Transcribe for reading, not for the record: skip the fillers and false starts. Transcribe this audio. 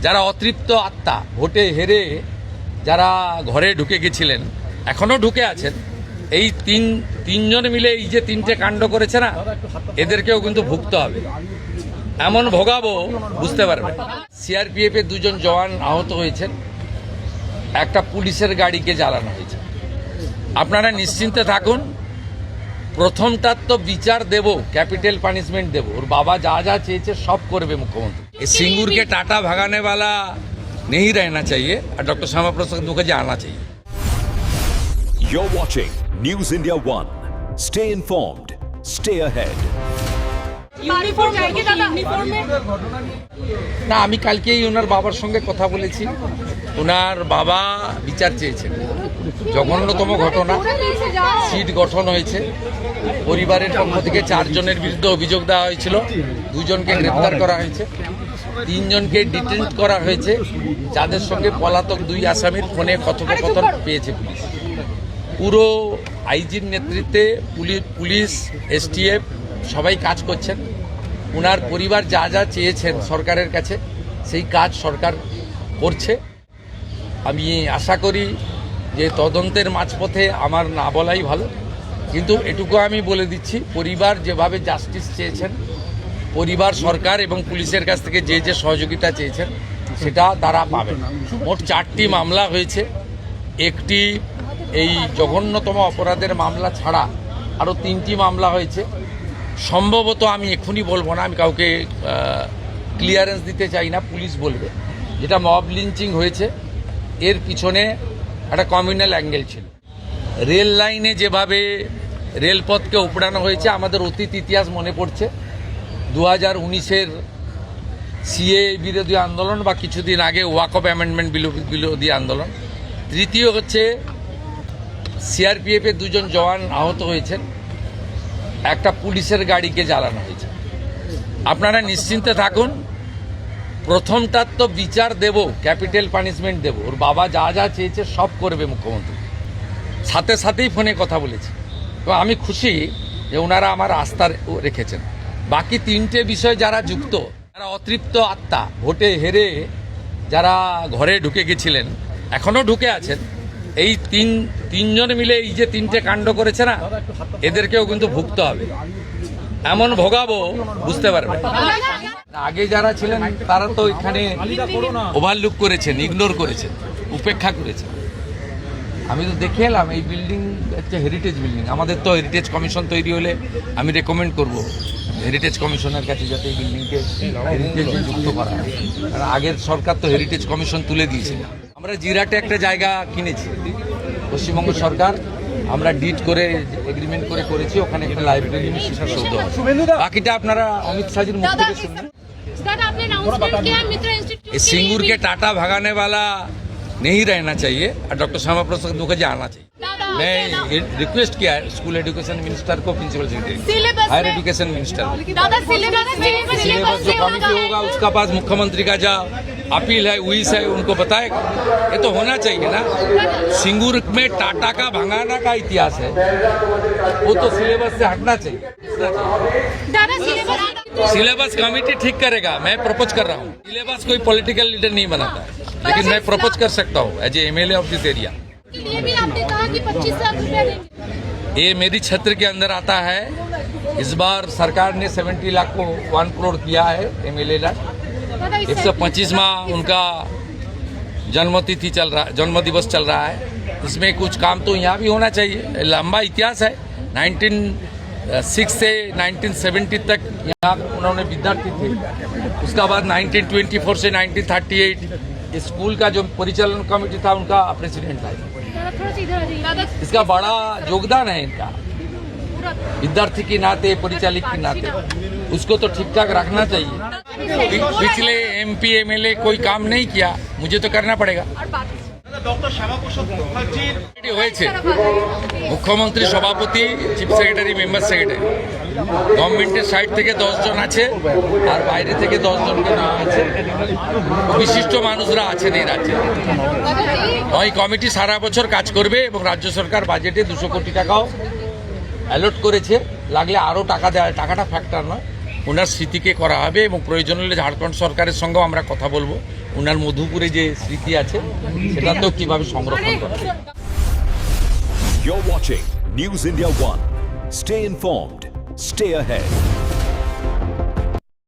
যারা অতৃপ্ত আত্মা, ভোটে হেরে যারা ঘরে ঢুকে গেছিলেন, এখনো ঢুকে আছেন, এই তিনজন মিলে এই যে তিনটে কাণ্ড করেছে না, এদেরকেও কিন্তু ভুগতে হবে। এমন ভোগাবো বুঝতে পারবেন। সিআরপিএফ এর দুজন জওয়ান আহত হয়েছেন, একটা পুলিশের গাড়িকে জ্বালানো হয়েছে। আপনারা নিশ্চিন্তে থাকুন, প্রথমটার তো বিচার দেব, ক্যাপিটাল পানিশমেন্ট দেব। ওর বাবা যা যা চেয়েছে সব করবে মুখ্যমন্ত্রী। सिंगूर के टाटा भगाने वाला नहीं रहना चाहिए और डॉक्टर श्यामा प्रसाद मुखर्जी आना चाहिए। You're watching News India 1. Stay informed. Stay ahead. Uniform जाएगी दादा, यूनिफॉर्म में না, আমি কালকেই ওনার বাবার সঙ্গে কথা বলেছি। ওনার বাবা বিচার চেয়েছেন। জঘন্যতম ঘটনা, সিট গঠন হয়েছে। পরিবারের পক্ষ থেকে 4 জনের বিরুদ্ধে অভিযোগ দেওয়া হয়েছিল, 2 জনকে গ্রেপ্তার করা হয়েছে, 3 জনকে ডিটেন করা হয়েছে, যাদের সঙ্গে পলাতক 2 আসামির ফোনে কথোপকথন পেয়েছে পুলিশ। পুরো আইজির নেতৃত্বে পুলিশ, এসটিএফ সবাই কাজ করছেন। ওনার পরিবার যা যা চেয়েছেন সরকারের কাছে, সেই কাজ সরকার করছে। আমি আশা করি যে তদন্তের মাঝপথে আমার না বলাই ভালো, কিন্তু এটুকু আমি বলে দিচ্ছি, পরিবার যেভাবে জাস্টিস চেয়েছেন, পরিবার সরকার এবং পুলিশের কাছ থেকে যে যে সহযোগিতা চেয়েছেন সেটা তারা পাবেন। মোট 4টি মামলা হয়েছে। একটি এই জঘন্যতম অপরাধের মামলা ছাড়া আরও 3টি মামলা হয়েছে। সম্ভবত আমি এক্ষুনি বলবো না, আমি কাউকে ক্লিয়ারেন্স দিতে চাই না, পুলিশ বলবে। যেটা মব লিঞ্চিং হয়েছে, এর পিছনে একটা কমিউনাল অ্যাঙ্গেল ছিল। রেল লাইনে যেভাবে রেলপথকে উপড়ানো হয়েছে, আমাদের অতীত ইতিহাস মনে পড়ছে। 2019-এর সিএ বিরোধী আন্দোলন বা কিছুদিন আগে ওয়াকফ অ্যামেন্ডমেন্ট বিরোধী আন্দোলন। তৃতীয় হচ্ছে সিআরপিএফের 2 জন জওয়ান আহত হয়েছেন, একটা পুলিশের গাড়িকে জ্বালানো হয়েছে। আপনারা নিশ্চিন্তে থাকুন, প্রথমটার তো বিচার দেব, ক্যাপিটাল পানিশমেন্ট দেব। ওর বাবা যা যা চেয়েছে সব করবে মুখ্যমন্ত্রী। সাথেই ফোনে কথা বলেছি। তো আমি খুশি যে ওনারা আমার আস্থা রেখেছেন। বাকি 3টে বিষয় যারা যুক্ত, যারা অতৃপ্ত আত্মা, ভোটে হেরে যারা ঘরে ঢুকে গেছিলেন, এখনো ঢুকে আছেন, এই তিনজন মিলে এই যে তিনটে কাণ্ড করেছে না, এদেরকেও কিন্তু ভুগতে হবে। এমন ভোগাবো বুঝতে পারবেন। আগে যারা ছিলেন তারা তো এখানে ওভারলুক করেছেন, ইগনোর করেছেন, উপেক্ষা করেছেন। আমি তো দেখে এলাম, এই বিল্ডিং হচ্ছে হেরিটেজ বিল্ডিং। আমাদের তো হেরিটেজ কমিশন তৈরি হলে আমি রেকমেন্ড করব হেরিটেজ কমিশনের কাছে যাতে এই বিল্ডিংকে হেরিটেজে যুক্ত করা হয়। কারণ আগের সরকার তো হেরিটেজ কমিশন তুলে দিয়েছিল। আমরা জিরাটে একটা জায়গা কিনেছি, পশ্চিমবঙ্গ সরকার, আমরা ডিড করে এগ্রিমেন্ট করে করেছি। ওখানে একটা লাইব্রেরি, স্মৃতিসৌধ। বাকিটা আপনারা অমিত শাহজির মুখ থেকে শুনবেন। सिंगूर के टाटा भगाने वाला नहीं रहना चाहिए और डॉक्टर श्यामा प्रसाद मुखर्जी आना चाहिए। मैं रिक्वेस्ट किया है स्कूल एजुकेशन मिनिस्टर को, principal secretary, higher education minister को। सिलेबस जो कमिटी होगा उसका पास मुख्यमंत्री का जो अपील है, विश है, उनको बताएगा। ये तो होना चाहिए ना। सिंगूर में टाटा का भगाना का इतिहास है, वो तो सिलेबस से हटना चाहिए। सिलेबस कमेटी ठीक करेगा, मैं प्रपोज कर रहा हूँ। सिलेबस कोई पॉलिटिकल लीडर नहीं बनाता है, लेकिन मैं प्रपोज कर सकता हूँ as a MLA of this area. भी आपने कहा कि 25 लाख रुपया देंगे। ये मेरी क्षेत्र के अंदर आता है। इस बार सरकार ने 70 लाख को 1 करोड़ किया है एमएलए ला। 125वां उनका जन्म दिवस चल रहा है। इसमें कुछ काम तो यहाँ भी होना चाहिए। लंबा इतिहास है, 1906 से 1970 तक यहाँ उन्होंने विद्यार्थी थे। उसका बाद 1924 से 1938 स्कूल का जो परिचालन कमेटी था, उनका प्रेसिडेंट था। इसका बड़ा योगदान है इनका, विद्यार्थी के नाते, परिचालित के नाते। उसको तो ठीक ठाक रखना चाहिए। पिछले एमपी एमएलए कोई काम नहीं किया, मुझे तो करना पड़ेगा। ডক্টর শ্যামাপ্রসাদ মুখার্জির হয়েছে মুখ্যমন্ত্রী, সভাপতি, চিফ সেক্রেটারি, মেম্বার সেক্রেটারি, গভর্নমেন্টের সাইড থেকে 10 জন আছে, আর বাইরে থেকে 10 জনকে নেওয়া আছে। বিশিষ্ট মানুষরা আছেন এই রাজ্যে। ওই কমিটি সারা বছর কাজ করবে এবং রাজ্য সরকার বাজেটে 200 কোটি টাকাও অ্যালট করেছে। লাগলে আরও টাকা দেওয়া, টাকাটা ফ্যাক্টর নয়। ওনার স্মৃতিকে করা হবে এবং প্রয়োজন হলে ঝাড়খণ্ড সরকারের সঙ্গেও আমরা কথা বলবো ওনার মধুপুরে যে স্মৃতি আছে সেটা তো কীভাবে সংরক্ষণ করা যায়। You're watching News India 1. Stay informed. Stay ahead.